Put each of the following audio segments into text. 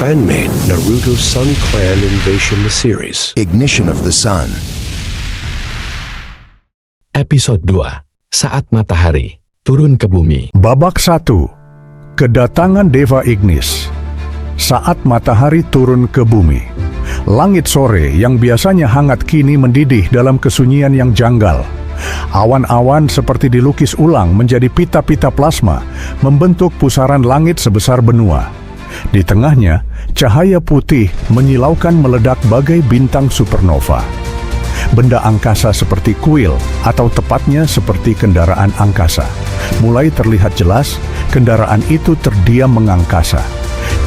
fan-made Naruto Sun Clan Invasion the Series. Ignition of the Sun. Episode 2. Saat matahari turun ke bumi. Babak 1. Kedatangan Deva Ignis. Saat matahari turun ke bumi. Langit sore yang biasanya hangat kini mendidih dalam kesunyian yang janggal. Awan-awan seperti dilukis ulang menjadi pita-pita plasma, membentuk pusaran langit sebesar benua. Di tengahnya, cahaya putih menyilaukan meledak bagai bintang supernova. Benda angkasa seperti kuil, atau tepatnya seperti kendaraan angkasa. Mulai terlihat jelas, kendaraan itu terdiam mengangkasa.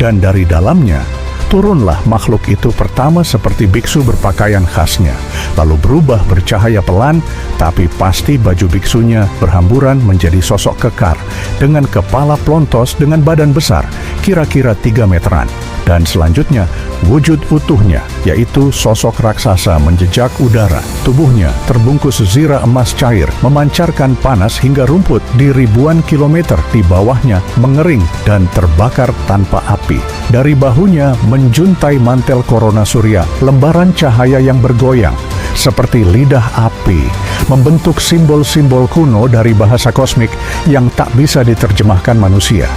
Dan dari dalamnya, turunlah makhluk itu pertama seperti biksu berpakaian khasnya, lalu berubah bercahaya pelan, tapi pasti baju biksunya berhamburan menjadi sosok kekar, dengan kepala plontos dengan badan besar, kira-kira 3 meteran. Dan selanjutnya, wujud utuhnya, yaitu sosok raksasa menjejak udara. Tubuhnya terbungkus zira emas cair, memancarkan panas hingga rumput di ribuan kilometer di bawahnya mengering dan terbakar tanpa api. Dari bahunya menjuntai mantel korona surya, lembaran cahaya yang bergoyang, seperti lidah api, membentuk simbol-simbol kuno dari bahasa kosmik yang tak bisa diterjemahkan manusia.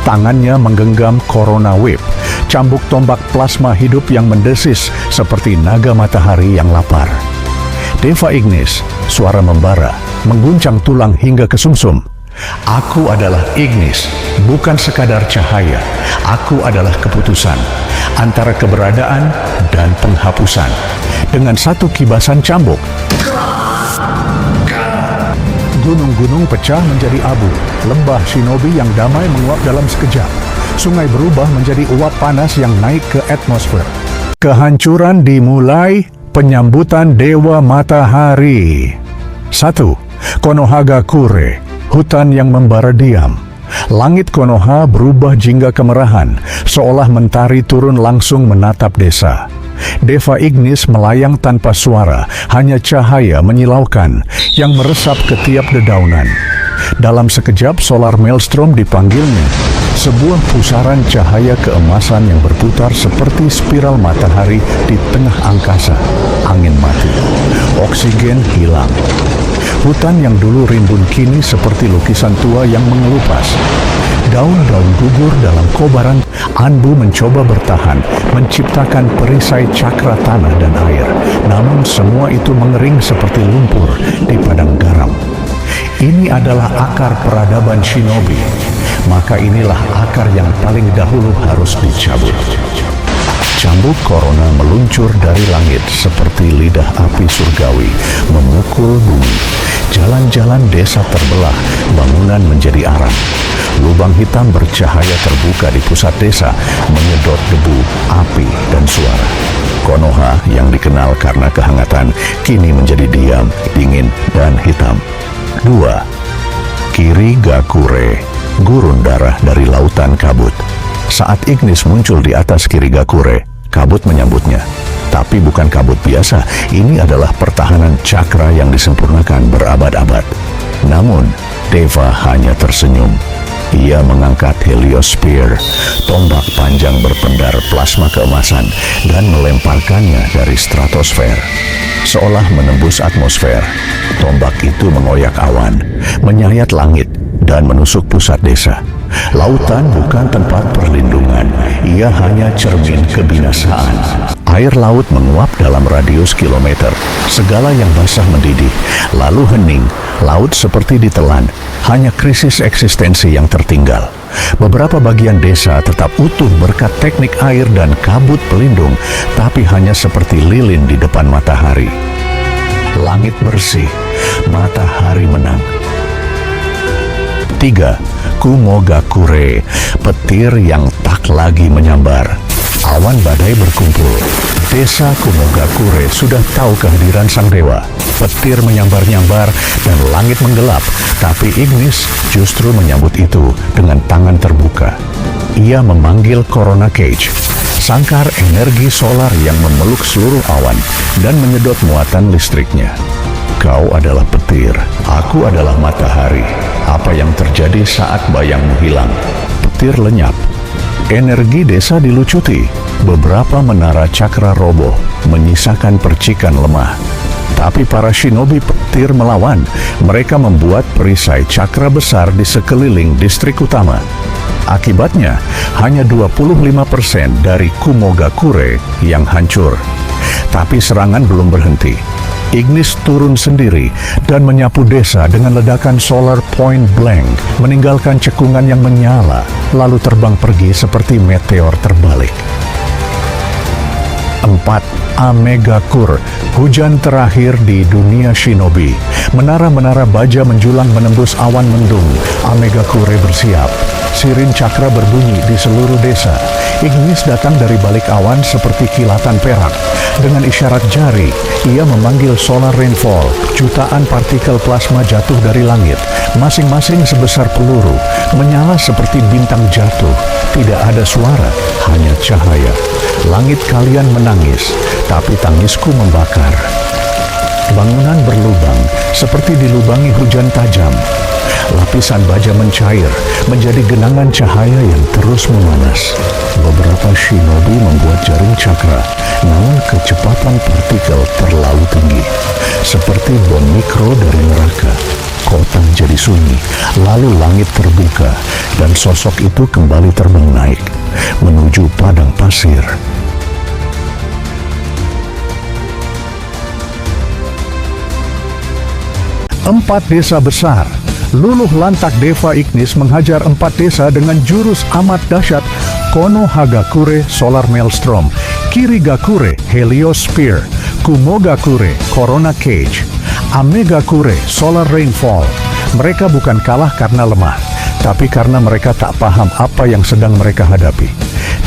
Tangannya menggenggam Corona Whip, cambuk tombak plasma hidup yang mendesis seperti naga matahari yang lapar. Deva Ignis, suara membara, mengguncang tulang hingga ke sumsum. Aku adalah Ignis, bukan sekadar cahaya. Aku adalah keputusan, antara keberadaan dan penghapusan. Dengan satu kibasan cambuk, gunung-gunung pecah menjadi abu, lembah shinobi yang damai menguap dalam sekejap. Sungai berubah menjadi uap panas yang naik ke atmosfer. Kehancuran dimulai, penyambutan Dewa Matahari. 1. Konohagakure, hutan yang membara diam. Langit Konoha berubah jingga kemerahan, seolah mentari turun langsung menatap desa. Deva Ignis melayang tanpa suara, hanya cahaya menyilaukan yang meresap ke tiap dedaunan. Dalam sekejap solar maelstrom dipanggilnya, sebuah pusaran cahaya keemasan yang berputar seperti spiral matahari di tengah angkasa. Angin mati, oksigen hilang. Hutan yang dulu rimbun kini seperti lukisan tua yang mengelupas. Daun-daun gugur dalam kobaran. Anbu mencoba bertahan, menciptakan perisai cakra tanah dan air. Namun semua itu mengering seperti lumpur di padang garam. Ini adalah akar peradaban shinobi. Maka inilah akar yang paling dahulu harus dicabut. Cambuk Corona meluncur dari langit seperti lidah api surgawi, memukul bumi. Jalan-jalan desa terbelah, bangunan menjadi arang. Lubang hitam bercahaya terbuka di pusat desa, menyedot debu, api, dan suara. Konoha yang dikenal karena kehangatan, kini menjadi diam, dingin, dan hitam. 2. Kirigakure, gurun darah dari lautan kabut. Saat Ignis muncul di atas Kirigakure, kabut menyambutnya. Tapi bukan kabut biasa, ini adalah pertahanan cakra yang disempurnakan berabad-abad. Namun, Deva hanya tersenyum. Ia mengangkat Heliosphere, tombak panjang berpendar plasma keemasan, dan melemparkannya dari stratosfer. Seolah menembus atmosfer, tombak itu mengoyak awan, menyayat langit, dan menusuk pusat desa. Lautan bukan tempat perlindungan, ia hanya cermin kebinasaan. Air laut menguap dalam radius kilometer, segala yang basah mendidih, lalu hening, laut seperti ditelan, hanya krisis eksistensi yang tertinggal. Beberapa bagian desa tetap utuh berkat teknik air dan kabut pelindung, tapi hanya seperti lilin di depan matahari. Langit bersih, matahari menang. 3. Kumogakure, petir yang tak lagi menyambar. Awan badai berkumpul. Desa Kumogakure sudah tahu kehadiran sang dewa. Petir menyambar-nyambar dan langit menggelap, tapi Ignis justru menyambut itu dengan tangan terbuka. Ia memanggil Corona Cage, sangkar energi solar yang memeluk seluruh awan dan menyedot muatan listriknya. Kau adalah petir, aku adalah matahari. Apa yang terjadi saat bayangmu hilang? Petir lenyap. Energi desa dilucuti. Beberapa menara cakra roboh, menyisakan percikan lemah. Tapi para shinobi petir melawan. Mereka membuat perisai cakra besar di sekeliling distrik utama. Akibatnya, hanya 25% dari Kumogakure yang hancur. Tapi serangan belum berhenti. Ignis turun sendiri dan menyapu desa dengan ledakan solar point blank, meninggalkan cekungan yang menyala, lalu terbang pergi seperti meteor terbalik. 4. Amegakure, hujan terakhir di dunia shinobi. Menara-menara baja menjulang menembus awan mendung. Amegakure bersiap. Sirin cakra berbunyi di seluruh desa. Ignis datang dari balik awan seperti kilatan perak. Dengan isyarat jari, ia memanggil solar rainfall. Jutaan partikel plasma jatuh dari langit, masing-masing sebesar peluru, menyala seperti bintang jatuh. Tidak ada suara, hanya cahaya. Langit kalian menangis, tapi tangisku membakar. Bangunan berlubang, seperti dilubangi hujan tajam. Lapisan baja mencair, menjadi genangan cahaya yang terus memanas. Beberapa shinobi membuat jaring cakra, namun kecepatan partikel terlalu tinggi. Seperti bom mikro dari neraka. Kota jadi sunyi, lalu langit terbuka, dan sosok itu kembali terbang naik, menuju padang pasir. Empat desa besar. Luluh lantak Deva Ignis menghajar 4 desa dengan jurus amat dahsyat. Konohagakure Solar Maelstrom, Kirigakure Heliosphere, Kumogakure Corona Cage, Amegakure Solar Rainfall. Mereka bukan kalah karena lemah, tapi karena mereka tak paham apa yang sedang mereka hadapi.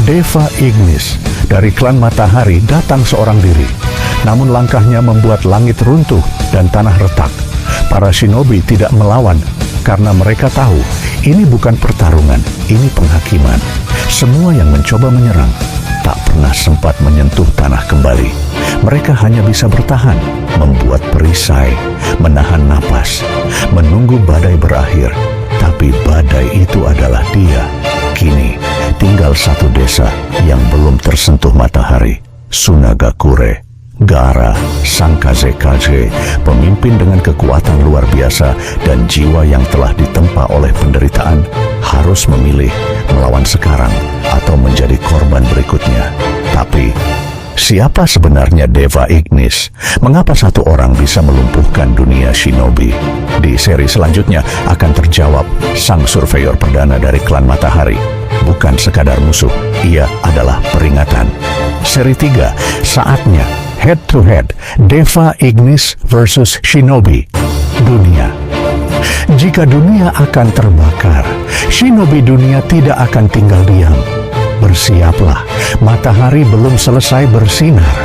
Deva Ignis dari klan Matahari datang seorang diri, namun langkahnya membuat langit runtuh dan tanah retak. Para shinobi tidak melawan karena mereka tahu ini bukan pertarungan, ini penghakiman. Semua yang mencoba menyerang tak pernah sempat menyentuh tanah kembali. Mereka hanya bisa bertahan, membuat perisai, menahan napas, menunggu badai berakhir. Tapi badai itu adalah dia. Kini tinggal satu desa yang belum tersentuh matahari, Sunagakure. Gaara, sang Kazekage, pemimpin dengan kekuatan luar biasa dan jiwa yang telah ditempa oleh penderitaan, harus memilih melawan sekarang atau menjadi korban berikutnya. Tapi, siapa sebenarnya Deva Ignis? Mengapa satu orang bisa melumpuhkan dunia shinobi? Di seri selanjutnya akan terjawab. Sang surveyor perdana dari klan Matahari bukan sekadar musuh, ia adalah peringatan. Seri 3, saatnya head to head, Deva Ignis versus Shinobi. Dunia. Jika dunia akan terbakar, shinobi dunia tidak akan tinggal diam. Bersiaplah, matahari belum selesai bersinar.